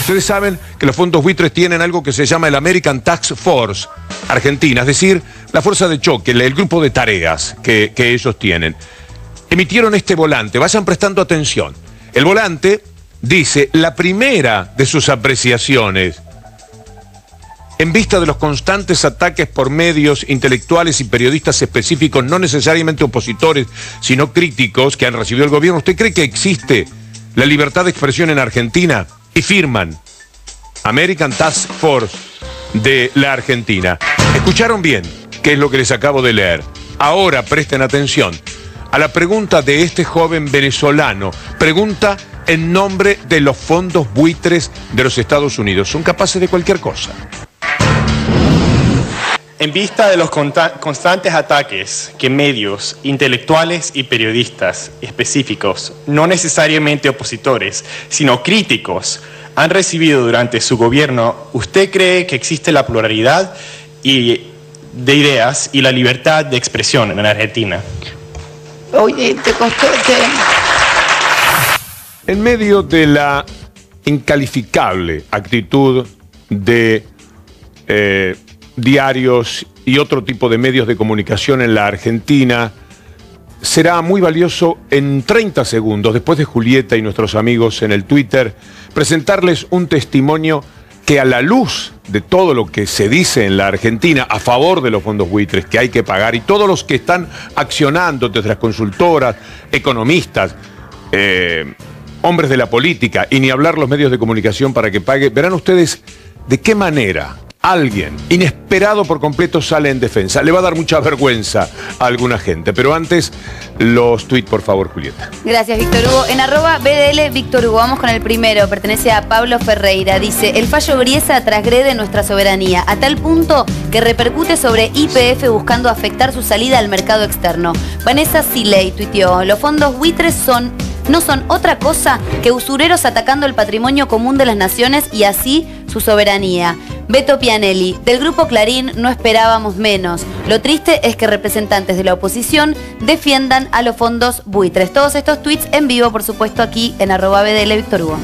Ustedes saben que los fondos buitres tienen algo que se llama el American Task Force Argentina, es decir, la fuerza de choque, el grupo de tareas que ellos tienen. Emitieron este volante, vayan prestando atención. El volante dice, la primera de sus apreciaciones, en vista de los constantes ataques por medios intelectuales y periodistas específicos, no necesariamente opositores, sino críticos, que han recibido el gobierno, ¿usted cree que existe la libertad de expresión en Argentina? Y firman American Task Force de la Argentina. ¿Escucharon bien qué es lo que les acabo de leer? Ahora presten atención a la pregunta de este joven venezolano. Pregunta en nombre de los fondos buitres de los Estados Unidos. Son capaces de cualquier cosa. En vista de los constantes ataques que medios, intelectuales y periodistas específicos, no necesariamente opositores, sino críticos, han recibido durante su gobierno, ¿usted cree que existe la pluralidad de ideas y la libertad de expresión en Argentina? Oye, te costó... En medio de la incalificable actitud de diarios y otro tipo de medios de comunicación en la Argentina, será muy valioso en 30 segundos, después de Julieta y nuestros amigos en el Twitter, presentarles un testimonio que, a la luz de todo lo que se dice en la Argentina a favor de los fondos buitres que hay que pagar, y todos los que están accionando desde las consultoras, economistas, hombres de la política, y ni hablar los medios de comunicación para que pague, verán ustedes de qué manera alguien inesperado por completo sale en defensa. Le va a dar mucha vergüenza a alguna gente. Pero antes, los tweets, por favor, Julieta. Gracias, Víctor Hugo. En @BDL Víctor Hugo, vamos con el primero. Pertenece a Pablo Ferreira. Dice, el fallo Griesa transgrede nuestra soberanía a tal punto que repercute sobre YPF buscando afectar su salida al mercado externo. Vanessa Siley tuiteó, los fondos buitres no son otra cosa que usureros atacando el patrimonio común de las naciones y así su soberanía. Beto Pianelli, del grupo Clarín no esperábamos menos. Lo triste es que representantes de la oposición defiendan a los fondos buitres. Todos estos tweets en vivo, por supuesto, aquí en @BDL Víctor Hugo.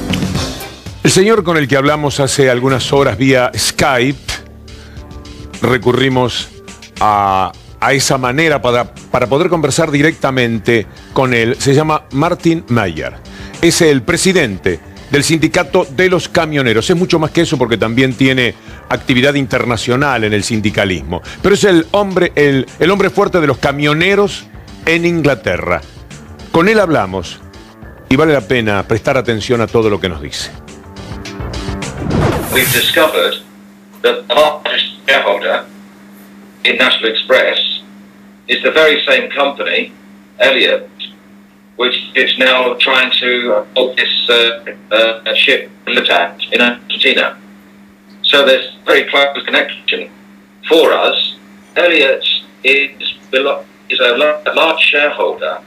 El señor con el que hablamos hace algunas horas vía Skype, recurrimos a esa manera para poder conversar directamente con él. Se llama Martin Mayer. Es el presidente del sindicato de los camioneros. Es mucho más que eso porque también tiene actividad internacional en el sindicalismo. Pero es el hombre fuerte de los camioneros en Inglaterra. Con él hablamos y vale la pena prestar atención a todo lo que nos dice. We've discovered that the largest shareholder in National Express is the very same company, Elliott, which is now trying to hold this ship in Argentina. So there's a very close connection for us. Elliott is a large shareholder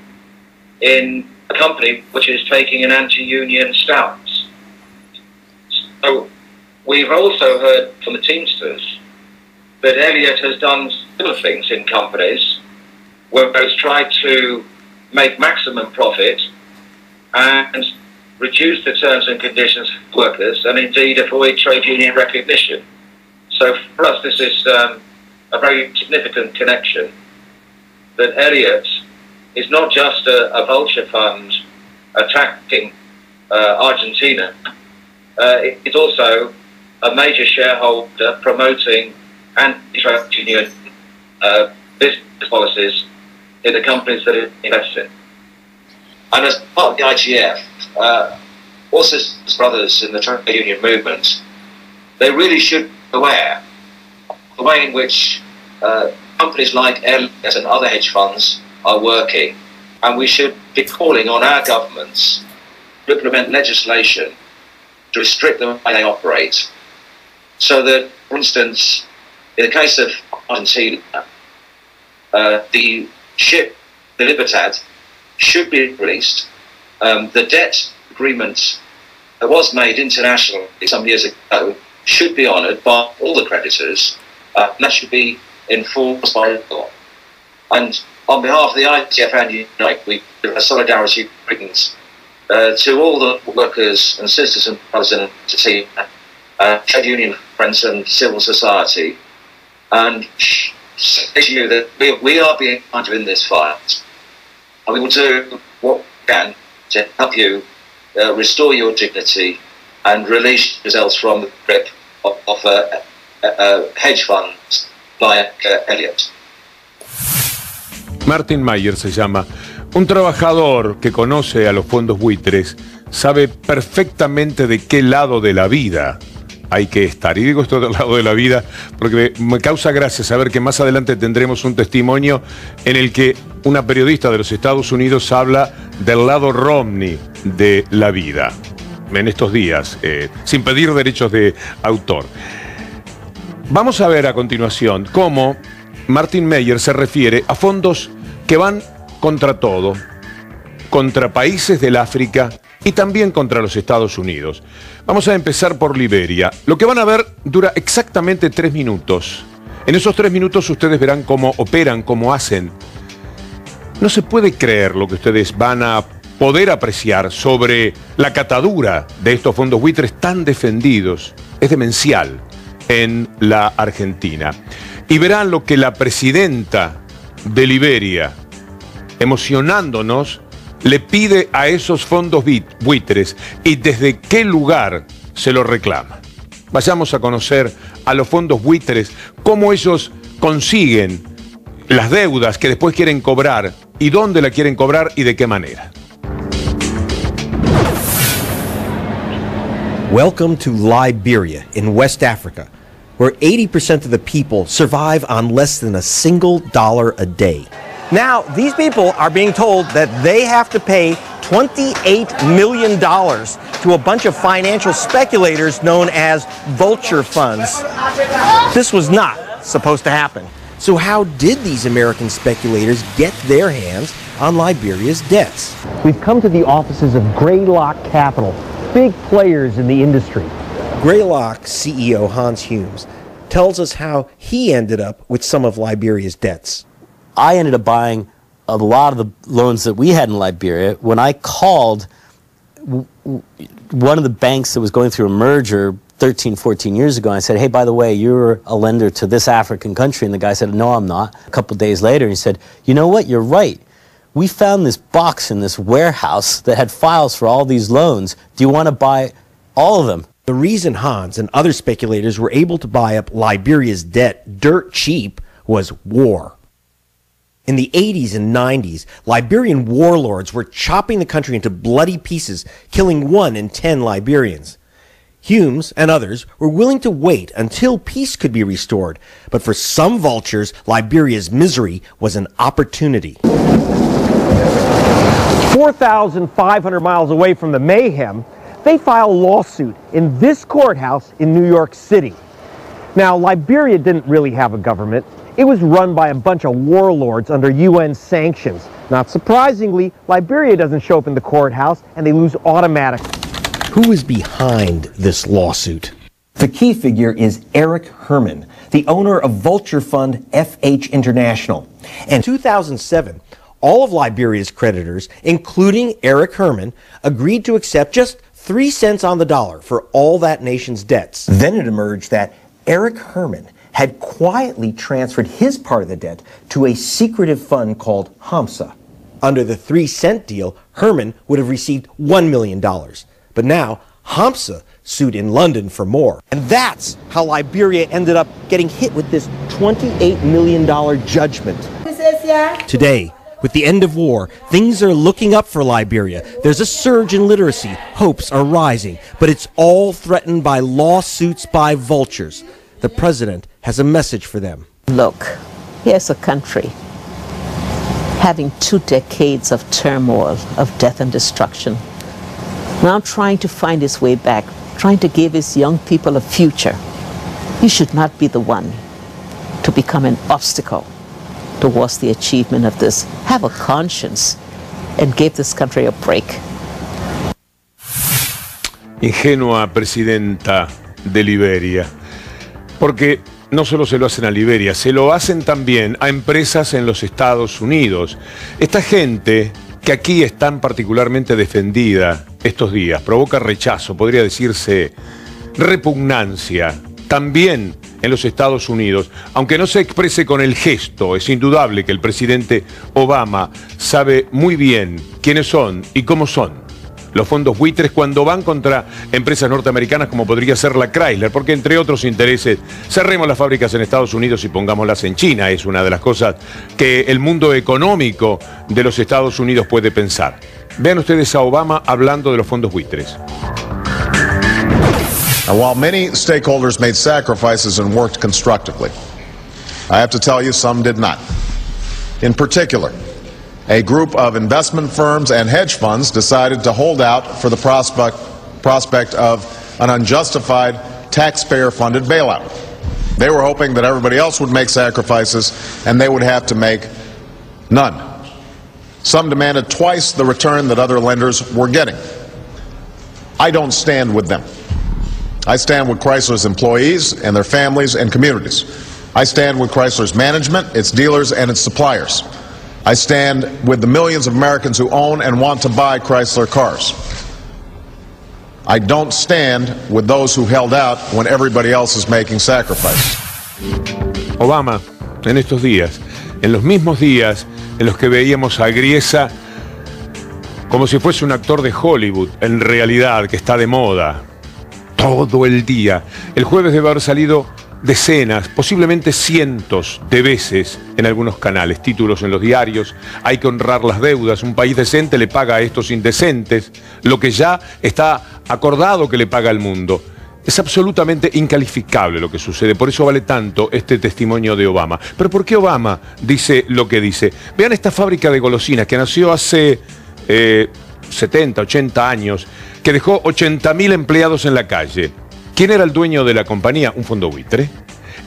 in a company which is taking an anti-union stance. So we've also heard from the Teamsters that Elliott has done similar things in companies where it's tried to make maximum profit and reduce the terms and conditions for workers and indeed avoid trade union recognition. So for us this is a very significant connection, that Elliott is not just a vulture fund attacking Argentina, it's also a major shareholder promoting anti-trade union business policies in the companies that it invests in. And as part of the IGF, also as brothers in the trade union movement, they really should be aware of the way in which companies like Elliott and other hedge funds are working, and we should be calling on our governments to implement legislation to restrict the way they operate, so that, for instance, in the case of Argentina, the ship, the Libertad, should be released. The debt agreement that was made internationally some years ago should be honoured by all the creditors, and that should be enforced by law. And on behalf of the IGF and Unite, we give a solidarity greetings to all the workers and sisters and brothers in Argentina, trade union friends and civil society, and say to you that we are behind you in this fight, and we will do what we can to help you restore your dignity and release yourselves from the grip of hedge funds like Elliott. Martin Mayer se llama. Un trabajador que conoce a los fondos buitres sabe perfectamente de qué lado de la vida hay que estar. Y digo esto del lado de la vida porque me causa gracia saber que más adelante tendremos un testimonio en el que una periodista de los Estados Unidos habla del lado Romney de la vida en estos días, sin pedir derechos de autor. Vamos a ver a continuación cómo Martin Mayer se refiere a fondos que van contra todo, contra países del África y también contra los Estados Unidos. Vamos a empezar por Liberia. Lo que van a ver dura exactamente 3 minutos. En esos 3 minutos ustedes verán cómo operan, cómo hacen. No se puede creer lo que ustedes van a poder apreciar sobre la catadura de estos fondos buitres tan defendidos. Es demencial en la Argentina. Y verán lo que la presidenta de Liberia, emocionándonos, le pide a esos fondos buitres y desde qué lugar se lo reclama. Vayamos a conocer a los fondos buitres, cómo ellos consiguen las deudas que después quieren cobrar y dónde la quieren cobrar y de qué manera. Welcome to Liberia in West Africa, where 80% of the people survive on less than $1 a day. Now, these people are being told that they have to pay $28 million to a bunch of financial speculators known as vulture funds. This was not supposed to happen. So how did these American speculators get their hands on Liberia's debts? We've come to the offices of Greylock Capital, big players in the industry. Greylock CEO Hans Humes tells us how he ended up with some of Liberia's debts. I ended up buying a lot of the loans that we had in Liberia. When I called one of the banks that was going through a merger 13, 14 years ago, I said, hey, by the way, you're a lender to this African country. And the guy said, no, I'm not. A couple of days later, he said, you know what, you're right. We found this box in this warehouse that had files for all these loans. Do you want to buy all of them? The reason Hans and other speculators were able to buy up Liberia's debt dirt cheap was war. In the 80s and 90s, Liberian warlords were chopping the country into bloody pieces, killing 1 in 10 Liberians. Humes and others were willing to wait until peace could be restored, but for some vultures, Liberia's misery was an opportunity. 4,500 miles away from the mayhem, they file a lawsuit in this courthouse in New York City. Now, Liberia didn't really have a government. It was run by a bunch of warlords under UN sanctions. Not surprisingly, Liberia doesn't show up in the courthouse and they lose automatically. Who is behind this lawsuit? The key figure is Eric Herman, the owner of vulture fund FH International. And in 2007, all of Liberia's creditors, including Eric Herman, agreed to accept just 3 cents on the dollar for all that nation's debts. Then it emerged that Eric Herman had quietly transferred his part of the debt to a secretive fund called HAMSA. Under the 3-cent deal, Herman would have received $1 million. But now, HAMSA sued in London for more. And that's how Liberia ended up getting hit with this $28 million judgment. Today, with the end of war, things are looking up for Liberia. There's a surge in literacy. Hopes are rising. But it's all threatened by lawsuits by vultures. The president has a message for them. Look, here's a country having 2 decades of turmoil, of death and destruction. Now trying to find its way back, trying to give its young people a future. You should not be the one to become an obstacle towards the achievement of this. Have a conscience and give this country a break. Ingenua presidenta de Liberia. Porque no solo se lo hacen a Liberia, se lo hacen también a empresas en los Estados Unidos. Esta gente que aquí es tan particularmente defendida estos días, provoca rechazo, podría decirse repugnancia, también en los Estados Unidos, aunque no se exprese con el gesto. Es indudable que el presidente Obama sabe muy bien quiénes son y cómo son los fondos buitres cuando van contra empresas norteamericanas como podría ser la Chrysler, porque entre otros intereses, cerremos las fábricas en Estados Unidos y pongámoslas en China. Es una de las cosas que el mundo económico de los Estados Unidos puede pensar. Vean ustedes a Obama hablando de los fondos buitres. And while many stakeholders made sacrifices and worked constructively, I have to tell you some did not. In particular, a group of investment firms and hedge funds decided to hold out for the prospect of an unjustified taxpayer-funded bailout. They were hoping that everybody else would make sacrifices and they would have to make none. Some demanded twice the return that other lenders were getting. I don't stand with them. I stand with Chrysler's employees and their families and communities. I stand with Chrysler's management, its dealers, and its suppliers. I stand with the millions of Americans who own and want to buy Chrysler cars. I don't stand with those who held out when everybody else is making sacrifices. Obama, en estos días, en los mismos días en los que veíamos a Griesa como si fuese un actor de Hollywood, en realidad, que está de moda, todo el día. El jueves debe haber salido decenas, posiblemente cientos de veces en algunos canales, títulos en los diarios: hay que honrar las deudas, un país decente le paga a estos indecentes lo que ya está acordado que le paga al mundo. Es absolutamente incalificable lo que sucede, por eso vale tanto este testimonio de Obama. Pero ¿por qué Obama dice lo que dice? Vean esta fábrica de golosinas que nació hace 70, 80 años, que dejó 80.000 empleados en la calle. ¿Quién era el dueño de la compañía? Un fondo buitre.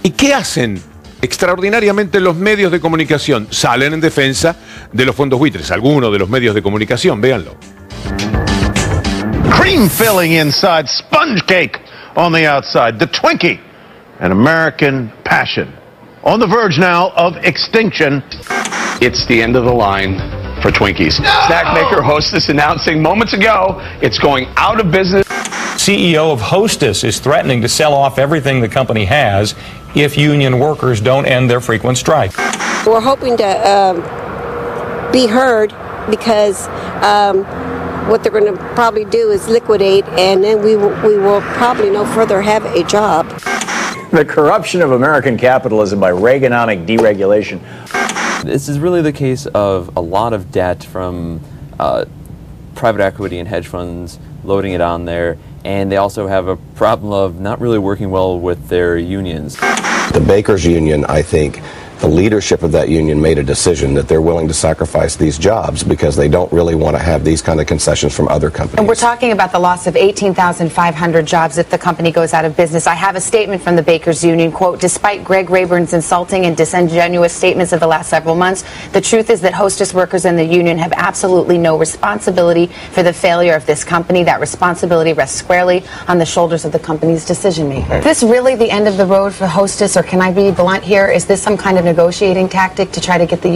¿Y qué hacen extraordinariamente los medios de comunicación? Salen en defensa de los fondos buitres. Algunos de los medios de comunicación, véanlo. Cream filling inside, sponge cake on the outside, the Twinkie, an American passion. On the verge now of extinction. It's the end of the line for Twinkies. No! Snack maker Hostess announcing moments ago it's going out of business. CEO of Hostess is threatening to sell off everything the company has if union workers don't end their frequent strike. We're hoping to be heard because what they're going to probably do is liquidate, and then we will probably no further have a job. The corruption of American capitalism by Reaganomic deregulation. This is really the case of a lot of debt from private equity and hedge funds loading it on there, and they also have a problem of not really working well with their unions. The Bakers Union, I think, the leadership of that union made a decision that they're willing to sacrifice these jobs because they don't really want to have these kind of concessions from other companies. And we're talking about the loss of 18,500 jobs if the company goes out of business. I have a statement from the Bakers Union, quote, despite Greg Rayburn's insulting and disingenuous statements of the last several months, the truth is that Hostess workers in the union have absolutely no responsibility for the failure of this company. That responsibility rests squarely on the shoulders of the company's decision maker. Is this really the end of the road for Hostess, or can I be blunt here? Is this some kind of negotiating tactic to try to get the